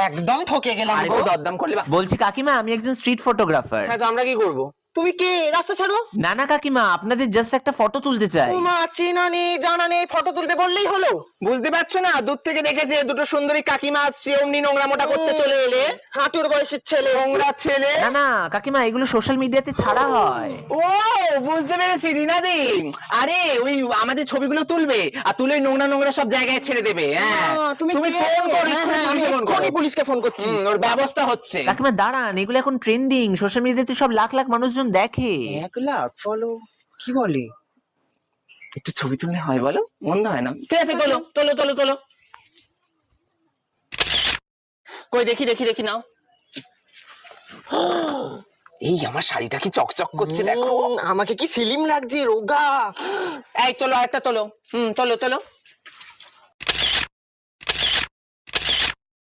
একদম ঠকে গেলাম আর গো। একটু দরদাম করলে বলছি কাকিমা আমি একজন স্ট্রিট ফটোগ্রাফার। হ্যাঁ, তো আমরা কি করবো? তুমি কে? রাস্তা ছাড়ো। না না কাকিমা, আপনাদের জাস্ট একটা ফটো তুলতে চাই। তোমা চেনা নেই জানা নেই, ফটো তুলবে বললেই হলো। বুঝতে পারছো না? দূর থেকে দেখেছে দুটো সুন্দরী কাকিমা আসছে, অমনি নোংরা মোটা করতে চলে এলে। হাঁটুর বয়সের ছেলে। নোংরা ছেলে। না না কাকিমা, এগুলো সোশ্যাল মিডিয়াতে ছাড়া হয়। ও বুঝতে পেরেছি রিনাদি। আরে ওই আমাদের ছবিগুলো তুলবে আর তুলে ওই নোংরা নোংরা সব জায়গায় ছেড়ে দেবে। হ্যাঁ তুমি তুমি কে? ফোন করো, হ্যাঁ, আমি পুলিশকে ফোন করো। এক্ষুনি পুলিশকে ফোন করছি। ওর ব্যবস্থা হচ্ছে। কাকিমা দাঁড়ান, এগুলো এখন ট্রেন্ডিং, সোশ্যাল মিডিয়াতে সব লাখ লাখ মানুষজন দেখে। 1 লাখ ফলো? কি বলে? একটু ছবি তুললে হয় বলো? মন্দ হয় না। ঠিক আছে, তোলো তোলো তোলো তোলো। কই দেখি দেখি দেখি নাও। এই আমার শাড়িটা কি চকচক করছে দেখো। আমাকে কি সিলিম লাগছে, রোগা। এই তোলো, আরেকটা তোলো। তোলো তোলো।